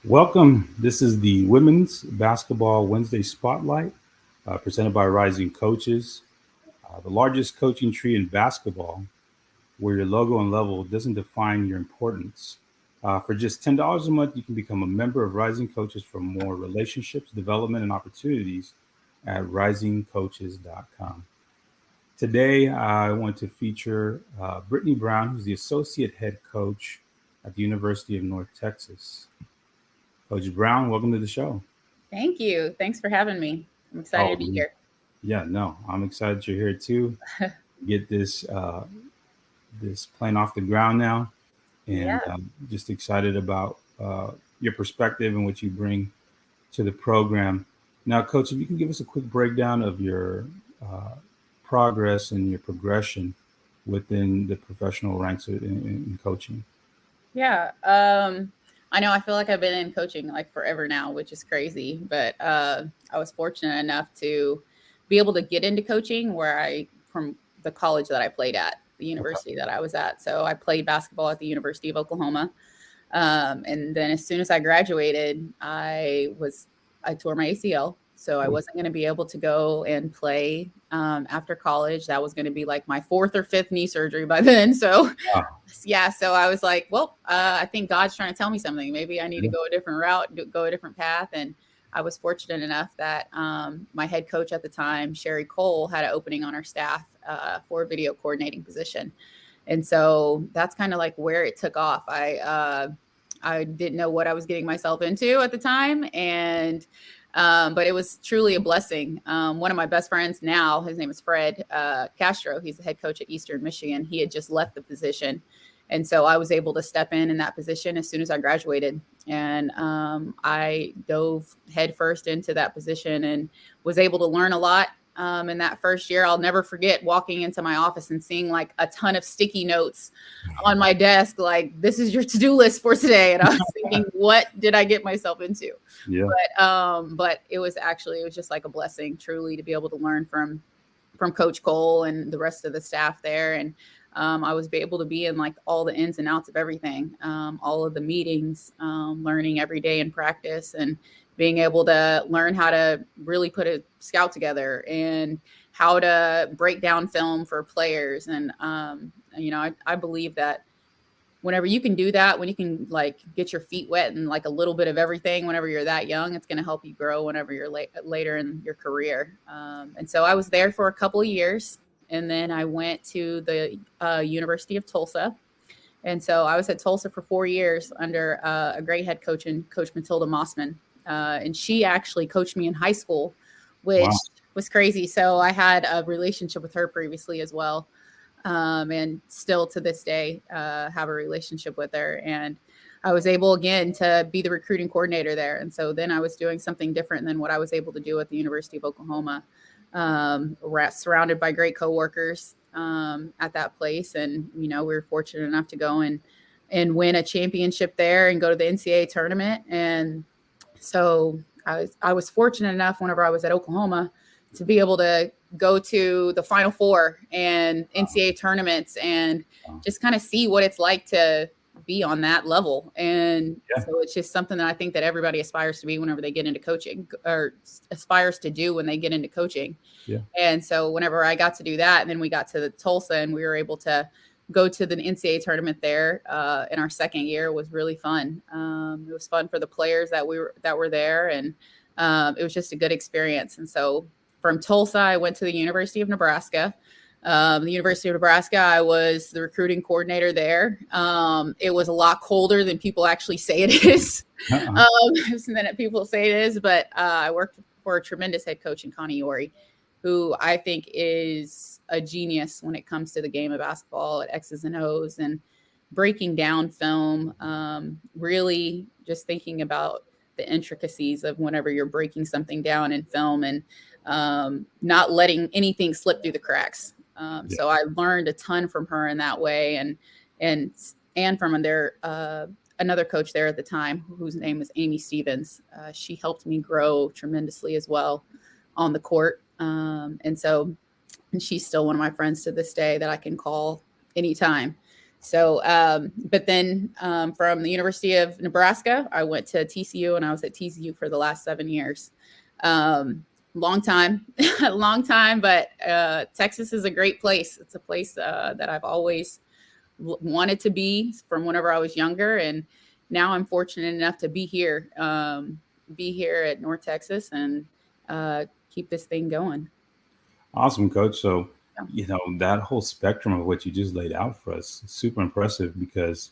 Welcome. This is the Women's Basketball Wednesday Spotlight, presented by Rising Coaches, the largest coaching tree in basketball, where your logo and level doesn't define your importance. For just $10 a month, you can become a member of Rising Coaches for more relationships, development, and opportunities at risingcoaches.com. Today, I want to feature Brittany Brown, who's the associate head coach at the University of North Texas. Coach Brown, welcome to the show. Thank you. Thanks for having me. I'm excited Oh, to be here. yeah, no, I'm excited you're here too. Get this plane off the ground now, and Yeah. just excited about your perspective and what you bring to the program. Now, Coach, if you can give us a quick breakdown of your uh, progress and your progression within the professional ranks in coaching. Yeah. I know I feel like I've been in coaching like forever now, which is crazy, but I was fortunate enough to be able to get into coaching from the college that I played at, the Okay. university that I was at. So I played basketball at the University of Oklahoma. And then as soon as I graduated, I tore my ACL. So I wasn't going to be able to go and play after college. That was going to be like my fourth or fifth knee surgery by then. So Wow. yeah, so I was like, well, I think God's trying to tell me something. Maybe I need to Yeah. go a different route, go a different path. And I was fortunate enough that my head coach at the time, Sherry Cole, had an opening on our staff for a video coordinating position. And so that's kind of like where it took off. I didn't know what I was getting myself into at the time, and but it was truly a blessing. One of my best friends now, his name is Fred Castro. He's the head coach at Eastern Michigan. He had just left the position, and so I was able to step in that position as soon as I graduated, and I dove headfirst into that position and was able to learn a lot in that first year. I'll never forget walking into my office and seeing like a ton of sticky notes on my desk, like, this is your to-do list for today. And I was thinking, what did I get myself into? Yeah. But it was just like a blessing truly to be able to learn from Coach Cole and the rest of the staff there. And I was able to be in like all the ins and outs of everything, all of the meetings, learning every day in practice, and being able to learn how to really put a scout together and how to break down film for players. And, I believe that whenever you can do that, when you can like get your feet wet and like a little bit of everything, whenever you're that young, it's going to help you grow whenever you're later in your career. And so I was there for a couple of years, and then I went to the University of Tulsa. And so I was at Tulsa for 4 years under a great head coach, and Coach Matilda Mossman. And she actually coached me in high school, which Wow. was crazy. So I had a relationship with her previously as well, and still to this day have a relationship with her. And I was able again to be the recruiting coordinator there. And so then I was doing something different than what I was able to do at the University of Oklahoma. Surrounded by great coworkers at that place, and we were fortunate enough to go and win a championship there and go to the NCAA tournament. And so I was fortunate enough whenever I was at Oklahoma to be able to go to the Final Four and NCAA tournaments and Wow. just kind of see what it's like to be on that level. And Yeah. so it's just something that I think that everybody aspires to be whenever they get into coaching, or aspires to do when they get into coaching. Yeah. And so whenever I got to do that, and then we got to the Tulsa and we were able to go to the NCAA tournament there in our second year, was really fun. It was fun for the players that were there, and it was just a good experience. And so from Tulsa, I went to the University of Nebraska. The University of Nebraska, I was the recruiting coordinator there. It was a lot colder than people actually say it is, Uh-uh. than people say it is. But I worked for a tremendous head coach in Connie Ori, who I think is a genius when it comes to the game of basketball at X's and O's and breaking down film. Really just thinking about the intricacies of whenever you're breaking something down in film, and not letting anything slip through the cracks. Yeah. So I learned a ton from her in that way, and from another coach there at the time, whose name was Amy Stevens. She helped me grow tremendously as well on the court. And she's still one of my friends to this day that I can call anytime. So, but then from the University of Nebraska, I went to TCU, and I was at TCU for the last 7 years. Long time, long time, but Texas is a great place. It's a place that I've always wanted to be from whenever I was younger, and now I'm fortunate enough to be here at North Texas, and keep this thing going. Awesome, coach. So, Yeah. that whole spectrum of what you just laid out for us is super impressive because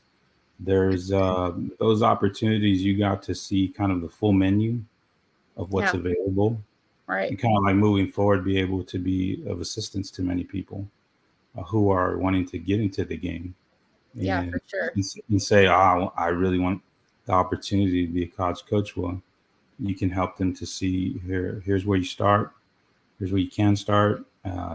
there's those opportunities you got to see kind of the full menu of what's Yeah. available Right. and kind of like moving forward, be able to be of assistance to many people who are wanting to get into the game Yeah, and, for sure. and say, I really want the opportunity to be a college coach. Well, you can help them to see here's where you start. Here's where you can start.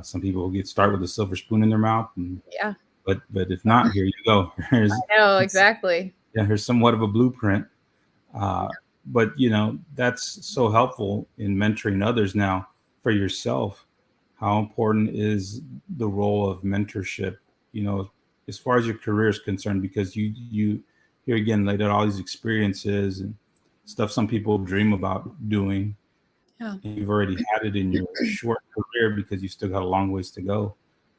Some people get start with a silver spoon in their mouth, Yeah. but if not, here you go. I know exactly. Here's somewhat of a blueprint. But that's so helpful in mentoring others. Now, for yourself, how important is the role of mentorship? You know, as far as your career is concerned, because you here again laid out all these experiences and stuff some people dream about doing, Yeah. and you've already had it in your short career because you still got a long ways to go.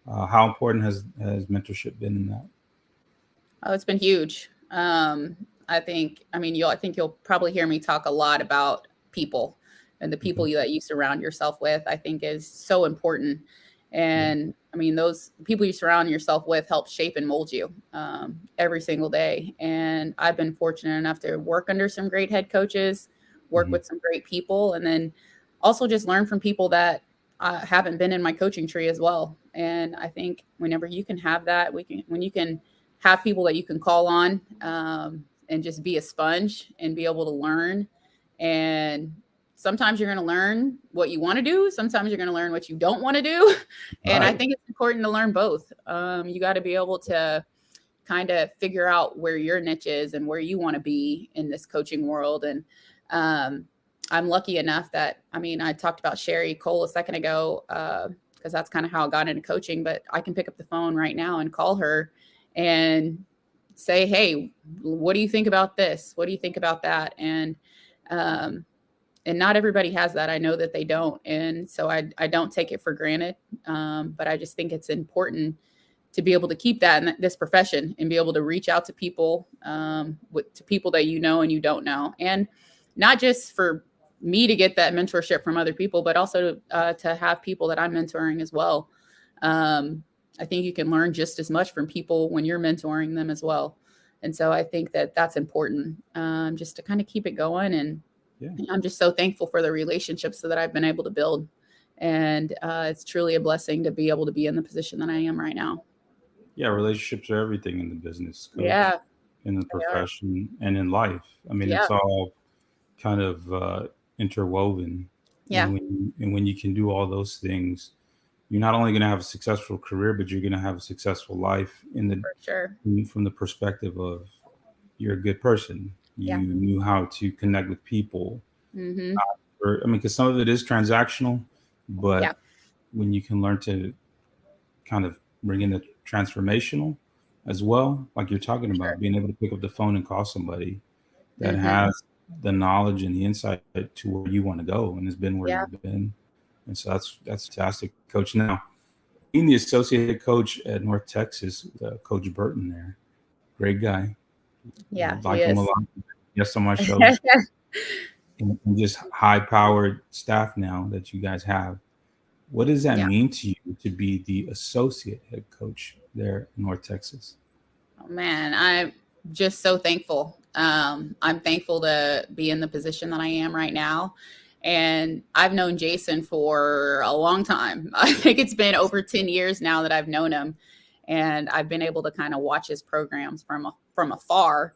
How important has mentorship been in that? Oh, it's been huge. I think you'll probably hear me talk a lot about people, and the Mhm. people that you surround yourself with, I think is so important. Yeah. And I mean, those people you surround yourself with help shape and mold you every single day. And I've been fortunate enough to work under some great head coaches, work Mhm. with some great people, and then also just learn from people that haven't been in my coaching tree as well. And I think whenever you can have that, when you can have people that you can call on, and just be a sponge and be able to learn. And sometimes you're going to learn what you want to do. Sometimes you're going to learn what you don't want to do. And I Right. think it's important to learn both. You got to be able to kind of figure out where your niche is and where you want to be in this coaching world. And I'm lucky enough that, I mean, I talked about Sherry Cole a second ago, because that's kind of how I got into coaching, but I can pick up the phone right now and call her and say, hey, what do you think about this? What do you think about that? Um, and not everybody has that. I know that they don't. And so I don't take it for granted. But I just think it's important to be able to keep that in this profession and be able to reach out to people, to people that you know and you don't know. And not just for me to get that mentorship from other people, but also to have people that I'm mentoring as well. I think you can learn just as much from people when you're mentoring them as well. And so I think that that's important, just to kind of keep it going. And Yeah. I'm just so thankful for the relationships that I've been able to build. And it's truly a blessing to be able to be in the position that I am right now. Yeah, relationships are everything in the business, coach, Yeah, in the they are. profession, and in life. I mean, Yeah, it's all kind of interwoven, yeah, and when you can do all those things, you're not only going to have a successful career, but you're going to have a successful life for sure. from the perspective of you're a good person. You Yeah. knew how to connect with people. Hmm. Or, I mean, because some of it is transactional, Yeah, but when you can learn to kind of bring in the transformational as well, like you're talking for about, sure. being able to pick up the phone and call somebody that Hmm. has the knowledge and the insight to where you want to go and has been where Yeah, you've been. And so that's fantastic, coach. Now, being the associate head coach at North Texas, Coach Burton there, great guy. yeah, he Like him a is. lot. Yes, on my shows. And just high powered staff now that you guys have. What does that Yeah. mean to you to be the associate head coach there in North Texas? Oh, man, I'm just so thankful. I'm thankful to be in the position that I am right now. And I've known Jason for a long time. I think it's been over 10 years now that I've known him. And I've been able to kind of watch his programs from afar.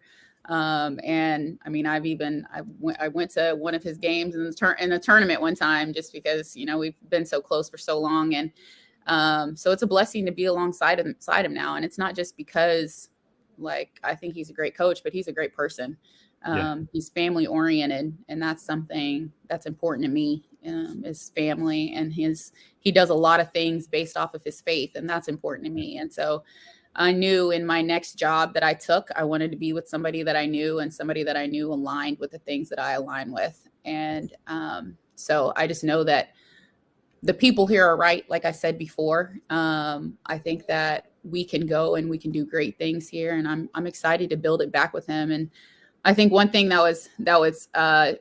And I mean, I went to one of his games in the tournament one time just because, we've been so close for so long. And so it's a blessing to be alongside him now. And it's not just because, like, I think he's a great coach, but he's a great person. Yeah, He's family oriented, and that's something that's important to me, is family. And he does a lot of things based off of his faith, and that's important to me. And so I knew in my next job that I took, I wanted to be with somebody that I knew and somebody that I knew aligned with the things that I align with. And so I just know that the people here are right. Like I said before, I think that we can go and we can do great things here. And I'm excited to build it back with him. And I think one thing that was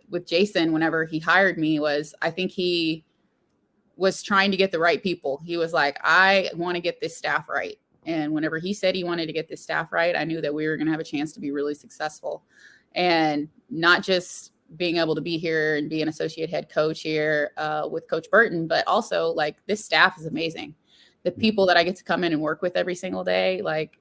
with Jason, whenever he hired me, was I think he was trying to get the right people. He was like, I want to get this staff right. And whenever he said he wanted to get this staff right, I knew that we were going to have a chance to be really successful, and not just being able to be here and be an associate head coach here with Coach Burton, but also like this staff is amazing. The people that I get to come in and work with every single day, like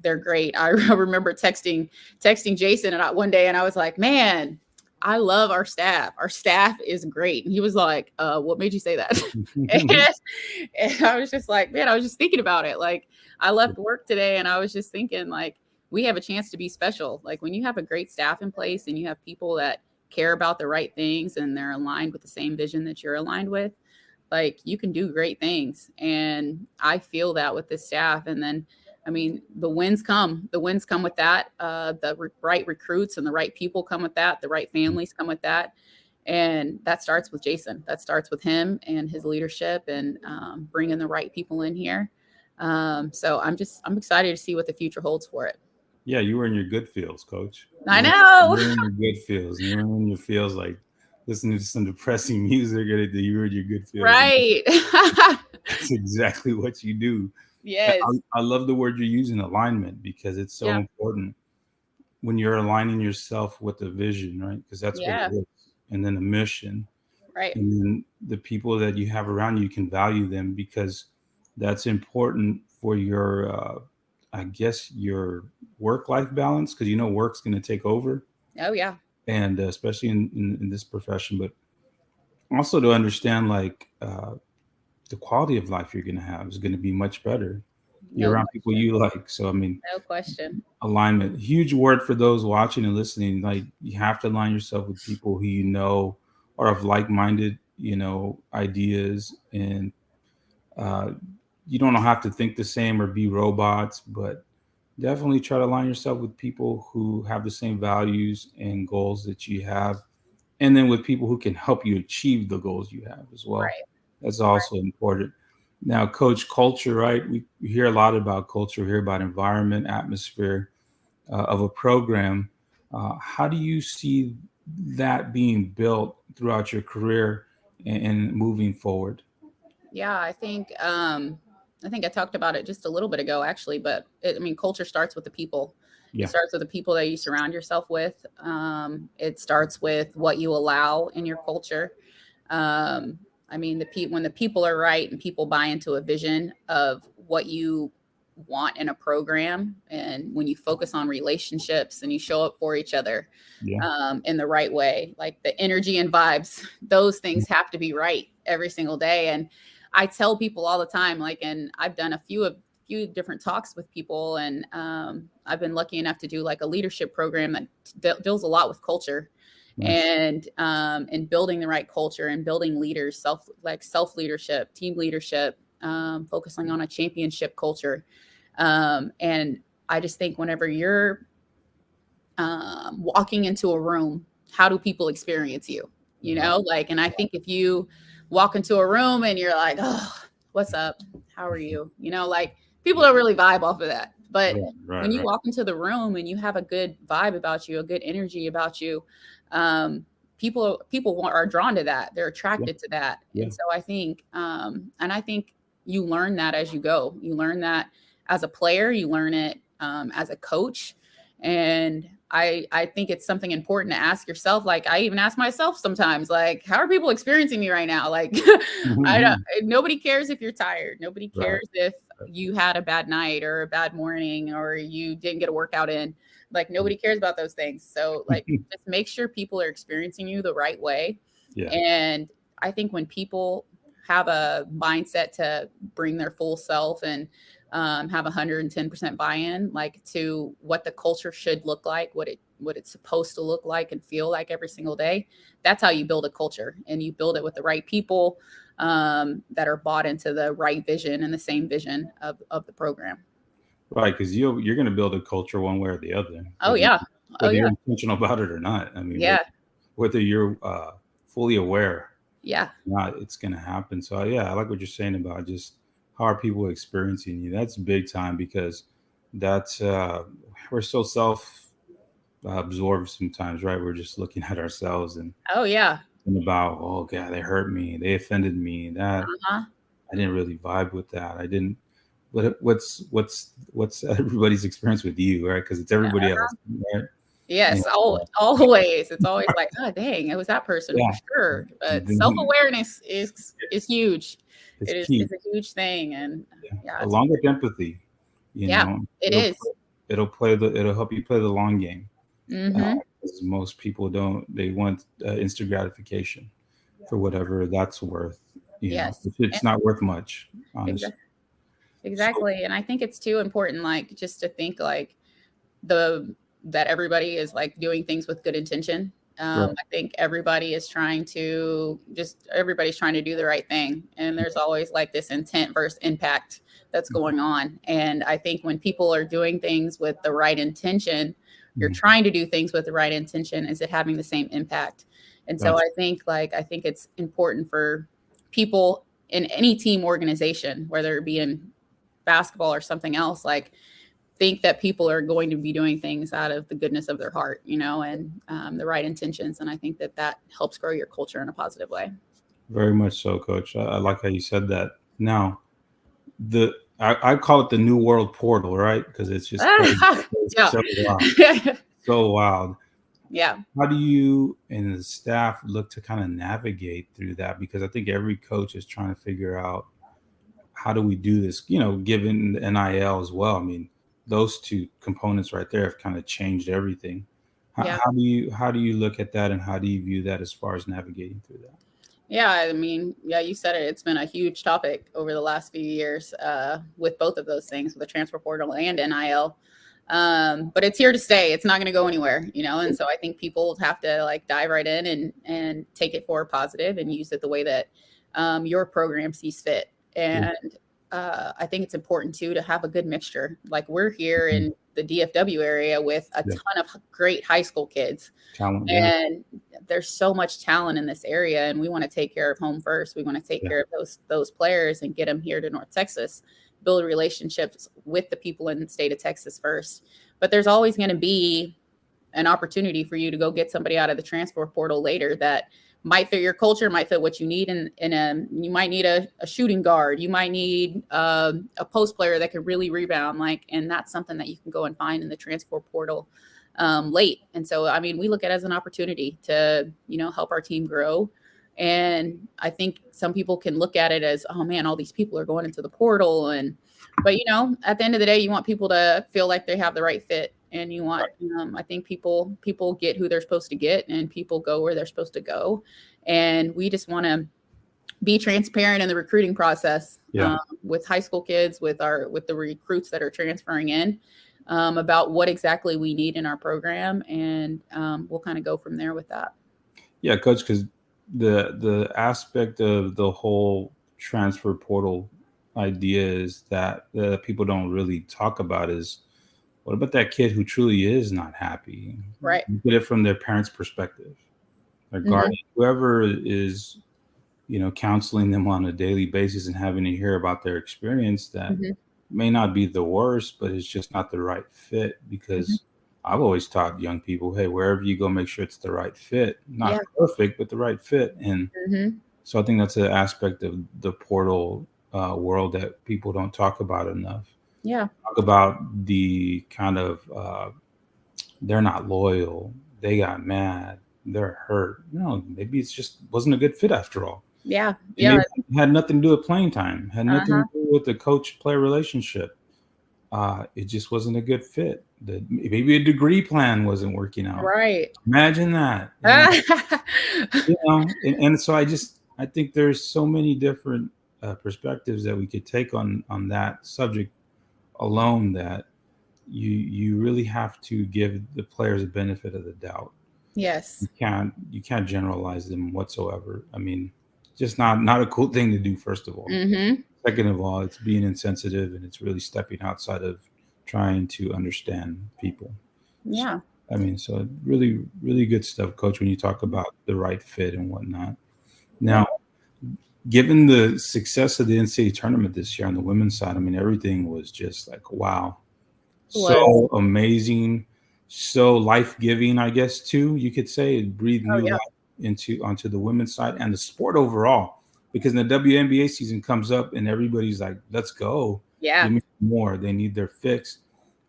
they're great. I remember texting Jason and one day, and I was like, man, I love our staff. Our staff is great. And he was like, what made you say that? and I was just like, man, I was just thinking about it. Like, I left work today and I was just thinking, like, we have a chance to be special. Like, when you have a great staff in place and you have people that care about the right things and they're aligned with the same vision that you're aligned with, like, you can do great things. And I feel that with this staff. And then, I mean, the wins come with that. Right recruits and the right people come with that. The right families come with that. And that starts with Jason. That starts with him and his leadership and bringing the right people in here. So I'm excited to see what the future holds for it. Yeah, you were in your good feels, Coach. I know. You were in your good feels. You were in your feels, like listening to some depressing music. You were in your good feels. Right. That's exactly what you do. Yes. I love the word you're using, alignment, because it's so important when you're aligning yourself with the vision, right? Because that's what it is. And then a mission. Right. And then the people that you have around you can value them, because that's important for your, I guess, your work-life balance, because work's going to take over. Oh, yeah. And especially in this profession, but also to understand, like, the quality of life you're going to have is going to be much better. You're around people you like. So, I mean, no question. Alignment, huge word for those watching and listening. Like, you have to align yourself with people who are of like-minded, ideas. And you don't have to think the same or be robots, but definitely try to align yourself with people who have the same values and goals that you have. And then with people who can help you achieve the goals you have as well. Right. That's also important. Now, Coach, culture, right? We hear a lot about culture, we hear about environment, atmosphere of a program. How do you see that being built throughout your career and moving forward? Yeah, I think I talked about it just a little bit ago, actually, but culture starts with the people. Yeah. It starts with the people that you surround yourself with. It starts with what you allow in your culture. When the people are right and people buy into a vision of what you want in a program, and when you focus on relationships and you show up for each other in the right way, like the energy and vibes, those things have to be right every single day. And I tell people all the time, like, and I've done a few different talks with people, and I've been lucky enough to do like a leadership program that deals a lot with culture. Nice. And building the right culture and building leaders, self leadership, team leadership, focusing on a championship culture. And I just think whenever you're walking into a room, how do people experience you? And I think if you walk into a room and you're like, oh, what's up? How are you? People don't really vibe off of that. But when you walk into the room and you have a good vibe about you, a good energy about you, people are drawn to that. They're attracted to that. And so I think, you learn that as you go. You learn that as a player, you learn it as a coach. And I think it's something important to ask yourself. Like, I even ask myself sometimes, like, how are people experiencing me right now? Like, nobody cares if you're tired. Nobody cares if you had a bad night or a bad morning or you didn't get a workout in. Like, nobody cares about those things. So, like, just make sure people are experiencing you the right way. Yeah. And I think when people have a mindset to bring their full self and have 110% buy-in, like, to what the culture should look like, what it's supposed to look like and feel like every single day, that's how you build a culture. And you build it with the right people that are bought into the right vision and the same vision of the program. Right, because you're going to build a culture one way or the other, Oh yeah. Oh whether you're yeah. intentional about it or not. I mean, Yeah. whether you're fully aware Yeah. or not, it's going to happen. So yeah, I like what you're saying about just how are people experiencing you. That's big time because that's we're so self absorbed sometimes, right? We're just looking at ourselves Oh yeah. and about, oh god, they hurt me, they offended me, that Uh-huh. I didn't really vibe with that. I didn't. What's everybody's experience with you, right? Because it's everybody else, right? And, Yes, always. It's always like, oh dang, it was that person for yeah, sure. But then self-awareness is huge. it's It is key. it's a huge thing. And Yeah. yeah, it's Along with empathy, you yeah, know, it it'll is. it'll help you play the long game. Mm-hmm. 'Cause most people don't. They want instant gratification for whatever that's worth. You know, Yes. it's not worth much, honestly. Exactly. So Exactly. And I think it's too important, like, just to think like the that everybody is like doing things with good intention. right, I think everybody's trying to do the right thing, and there's always like this intent versus impact that's going on. And I think when people are doing things with the right intention, you're mm, trying to do things with the right intention, is it having the same impact? And so gotcha. I think it's important for people in any team organization, whether it be in basketball or something else, like think that people are going to be doing things out of the goodness of their heart, and the right intentions. And I think that helps grow your culture in a positive way. Very much so, Coach. I like how you said that. Now, I call it the new world portal, right? Because it's just crazy. It's Yeah. so wild. So wild. Yeah. How do you and the staff look to kind of navigate through that? Because I think every coach is trying to figure out how do we do this, given the NIL as well. I mean, those two components right there have kind of changed everything. How, Yeah. how do you look at that and how do you view that as far as navigating through that? Yeah. I mean, yeah, you said it. It's been a huge topic over the last few years with both of those things, with the transfer portal and NIL. But it's here to stay. It's not going to go anywhere, And so I think people have to like dive right in and take it for a positive and use it the way that your program sees fit. Yeah. And I think it's important too to have a good mixture. Like we're here Mhm. in the DFW area with a Yeah. ton of great high school kids, Talent. Yeah. and there's so much talent in this area, and we want to take care of home first. We want to take Yeah. care of those players and get them here to North Texas, build relationships with the people in the state of Texas first. But there's always going to be an opportunity for you to go get somebody out of the transfer portal later that might fit your culture, might fit what you need. And you might need a shooting guard. You might need a post player that could really rebound. And that's something that you can go and find in the transfer portal late. And so, I mean, we look at it as an opportunity to, help our team grow. And I think some people can look at it as, oh man, all these people are going into the portal. But at the end of the day, you want people to feel like they have the right fit. And you want, I think people get who they're supposed to get, and people go where they're supposed to go. And we just want to be transparent in the recruiting process Yeah. with high school kids, with the recruits that are transferring in, about what exactly we need in our program. And we'll kind of go from there with that. Yeah, Coach, because the aspect of the whole transfer portal idea is that people don't really talk about is what about that kid who truly is not happy? Right. You get it from their parents' perspective, their guardian, whoever is, counseling them on a daily basis and having to hear about their experience that may not be the worst, but it's just not the right fit. Because I've always taught young people, hey, wherever you go, make sure it's the right fit, not perfect, but the right fit. And so I think that's an aspect of the portal world that people don't talk about enough. Yeah. Talk about the kind of they're not loyal, they got mad, they're hurt. Maybe it's just wasn't a good fit after all. Yeah. Maybe Yeah. it had nothing to do with playing time, had nothing to do with the coach-player relationship. It just wasn't a good fit. Maybe a degree plan wasn't working out. Right. Imagine that. And so I think there's so many different perspectives that we could take on that subject alone, that you really have to give the players a benefit of the doubt. Yes. You can't generalize them whatsoever. I mean, just not a cool thing to do, first of all. Second of all, it's being insensitive, and it's really stepping outside of trying to understand people. So, Yeah. I mean, so really, really good stuff, Coach, when you talk about the right fit and whatnot. Yeah. Now, given the success of the NCAA tournament this year on the women's side, I mean, everything was just like, wow, It was. so amazing, so life giving, I guess, too. You could say it breathed Oh new yeah. life into onto the women's side and the sport overall. Because the WNBA season comes up and everybody's like, let's go. Yeah. Give me more. They need their fix.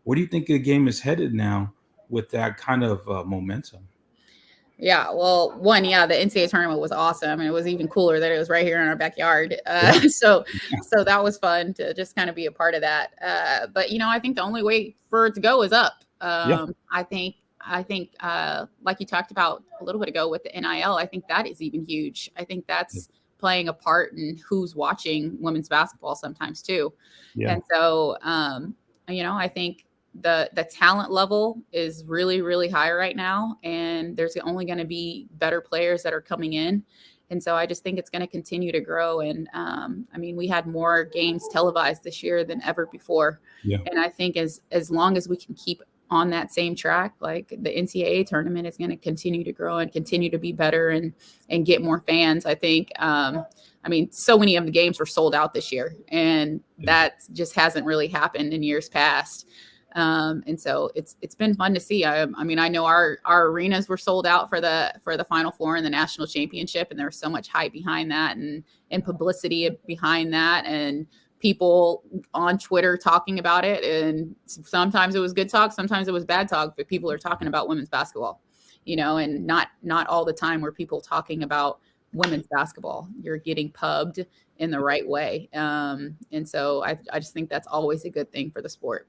Where do you think the game is headed now with that kind of momentum? Yeah, well, one, yeah, the NCAA tournament was awesome, and it was even cooler that it was right here in our backyard. Yeah. So that was fun to just kind of be a part of that. But I think the only way for it to go is up. Yeah. Like you talked about a little bit ago with the NIL, I think that is even huge. I think that's playing a part in who's watching women's basketball sometimes too. Yeah. And so, I think the talent level is really, really high right now, and there's only going to be better players that are coming in. And so I just think it's going to continue to grow. And we had more games televised this year than ever before. Yeah. And I think as long as we can keep on that same track, like the NCAA tournament is going to continue to grow and continue to be better and get more fans. I think, so many of the games were sold out this year, and that just hasn't really happened in years past. And so it's been fun to see. I know our arenas were sold out for the Final Four and the national championship, and there was so much hype behind that and publicity behind that, and people on Twitter talking about it. And sometimes it was good talk, sometimes it was bad talk, but people are talking about women's basketball, and not all the time were people talking about women's basketball. You're getting pubbed in the right way. And so I just think that's always a good thing for the sport.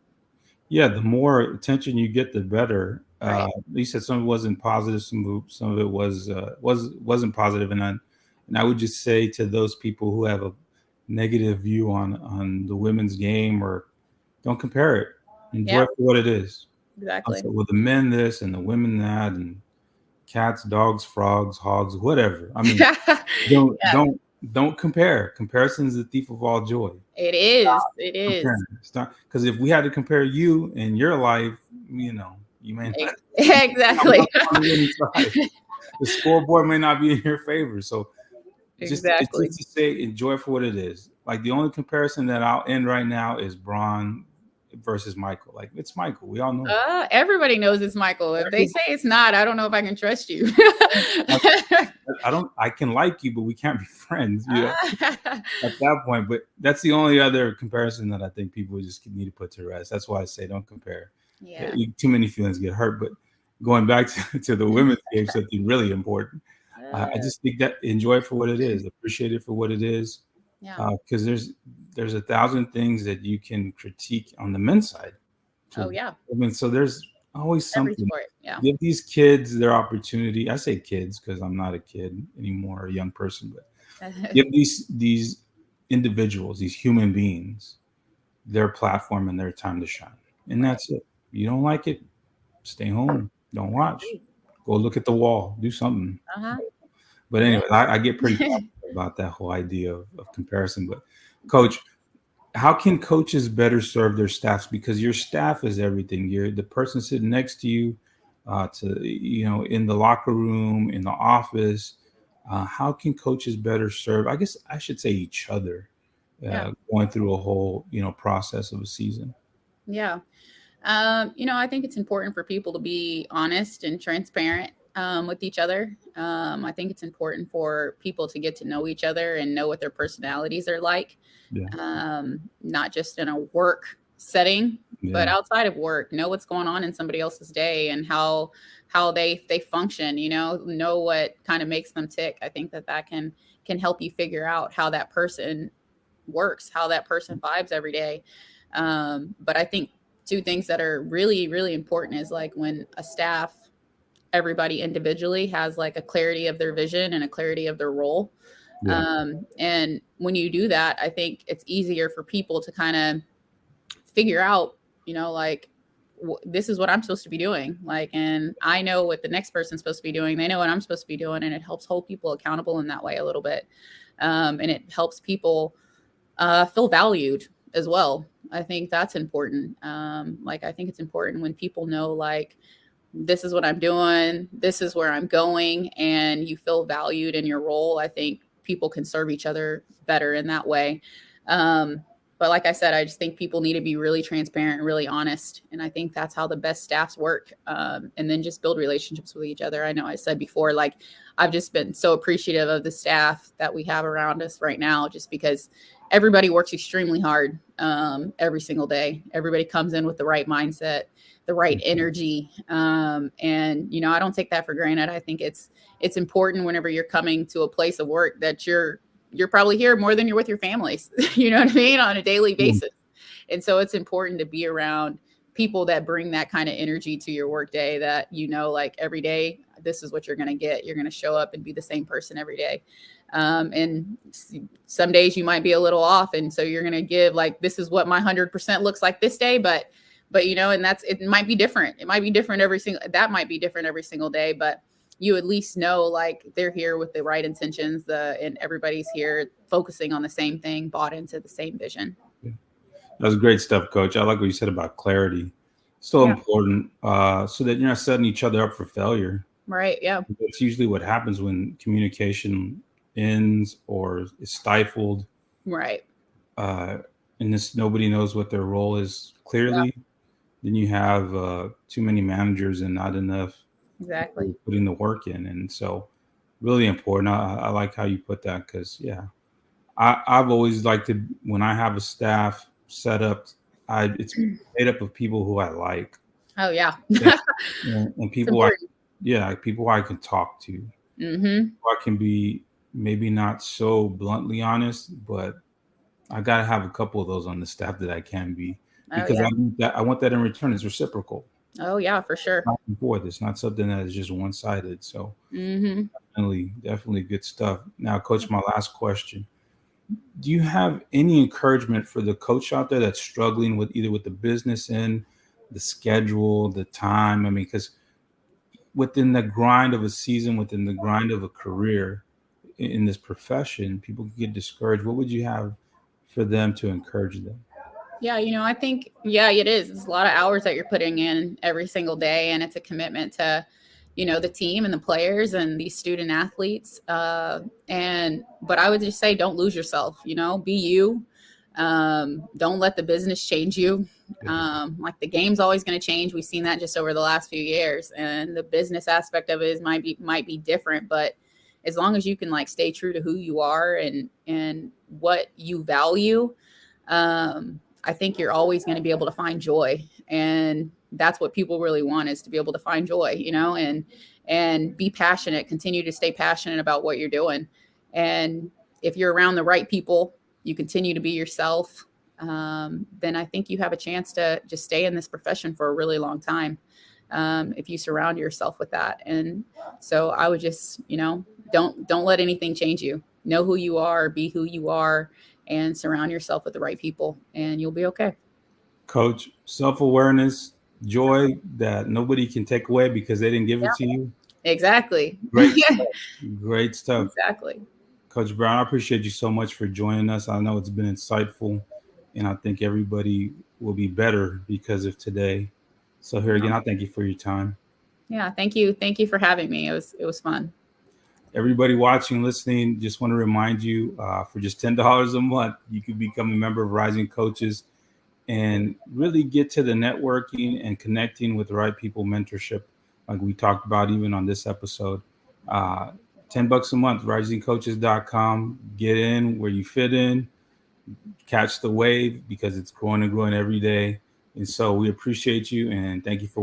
Yeah, the more attention you get, the better. Right. You said some of it wasn't positive, some of it wasn't positive, and I would just say to those people who have a negative view on the women's game, or don't compare it. Enjoy it for what it is. Exactly. So with the men this and the women that, and cats, dogs, frogs, hogs, whatever. I mean, don't compare. Comparison is the thief of all joy. It is. It is. Because if we had to compare you and your life, you may not. Exactly. The scoreboard may not be in your favor. So exactly. just to say, enjoy for what it is. Like the only comparison that I'll end right now is Braun versus Michael. Like it's Michael. We all know. Everybody knows it's Michael. If they say it's not, I don't know if I can trust you. I can like you, but we can't be friends, at that point. But that's the only other comparison that I think people just need to put to rest. That's why I say don't compare. Yeah. Too many feelings get hurt. But going back to the women's game, something really important. I just think that enjoy it for what it is. Appreciate it for what it is. Yeah. Because there's 1,000 things that you can critique on the men's side. Oh yeah. I mean, so there's always something. Yeah. Give these kids their opportunity. I say kids because I'm not a kid anymore, a young person, but give these individuals, these human beings, their platform and their time to shine. And that's it. You don't like it, stay home. Don't watch. Go look at the wall. Do something. But anyway, I get pretty passionate about that whole idea of comparison. But Coach, how can coaches better serve their staffs? Because your staff is everything. You're the person sitting next to you, in the locker room, in the office. How can coaches better serve? I guess I should say each other, going through a whole process of a season. Yeah. I think it's important for people to be honest and transparent with each other. I think it's important for people to get to know each other and know what their personalities are like. Not just in a work setting, but outside of work, know what's going on in somebody else's day and how they function, know what kind of makes them tick. I think that can help you figure out how that person works, how that person vibes every day. But I think two things that are really, really important is like when a staff, everybody individually has like a clarity of their vision and a clarity of their role. And when you do that, I think it's easier for people to kind of figure out, this is what I'm supposed to be doing. And I know what the next person's supposed to be doing. They know what I'm supposed to be doing. And it helps hold people accountable in that way a little bit. And it helps people feel valued as well. I think that's important. Like, I think it's important when people know, like, this is what I'm doing, this is where I'm going, and you feel valued in your role. I think people can serve each other better in that way. Um, but like I said, I just think people need to be really transparent, really honest. And I think that's how the best staffs work. And then just build relationships with each other. I know I said before, like, I've just been so appreciative of the staff that we have around us right now, just because everybody works extremely hard every single day. Everybody comes in with the right mindset, the right energy. And, you know, I don't take that for granted. I think it's important whenever you're coming to a place of work that you're probably here more than you're with your families, you know what I mean, on a daily basis. And so it's important to be around people that bring that kind of energy to your work day, that, you know, like, every day, this is what you're going to get. You're going to show up and be the same person every day. And some days you might be a little off. And so you're going to give, like, this is what my 100% looks like this day. But, you know, and it might be different. It might be different every single day, but you at least know, like, they're here with the right intentions, and everybody's here focusing on the same thing, bought into the same vision. That's great stuff, Coach. I like what you said about clarity. So important, so that you're not setting each other up for failure. Right. Yeah. That's usually what happens when communication ends or is stifled. Right. And nobody knows what their role is clearly. Yeah. Then you have too many managers and not enough putting the work in. And so really important. I like how you put that, because I've always liked to, when I have a staff set up, it's made up of people who I like. Oh yeah. and people people I can talk to. Mm-hmm. I can be maybe not so bluntly honest, but I gotta have a couple of those on the staff that I can be, because I want that in return. It's reciprocal. Oh yeah, for sure. It's not something that is just one-sided. So definitely good stuff. Now, Coach, my last question. Do you have any encouragement for the coach out there that's struggling with either with the business end, the schedule, the time? I mean, because within the grind of a season, within the grind of a career in this profession, people can get discouraged. What would you have for them to encourage them? Yeah, you know, I think, it is. It's a lot of hours that you're putting in every single day, and it's a commitment to, you know, the team and the players and these student athletes. But I would just say, don't lose yourself, you know, be you. Don't let the business change you. Like, the game's always going to change. We've seen that just over the last few years, and the business aspect of it might be different, but as long as you can, like, stay true to who you are and what you value, I think you're always going to be able to find joy. And that's what people really want, is to be able to find joy, you know, and be passionate, continue to stay passionate about what you're doing. And if you're around the right people, you continue to be yourself, then I think you have a chance to just stay in this profession for a really long time. If you surround yourself with that. And so I would just, you know, don't let anything change you. Know who you are, be who you are, and surround yourself with the right people, and you'll be okay. Coach, self-awareness, joy that nobody can take away because they didn't give it to you. Exactly. Great stuff. Exactly. Coach Brown, I appreciate you so much for joining us. I know it's been insightful, and I think everybody will be better because of today. So here again, I thank you for your time. Yeah, thank you. Thank you for having me. It was fun. Everybody watching, listening, just want to remind you, for just $10 a month, you can become a member of Rising Coaches and really get to the networking and connecting with the right people, mentorship, like we talked about even on this episode. $10 a month, risingcoaches.com. Get in where you fit in, catch the wave, because it's growing and growing every day. And so we appreciate you, and thank you for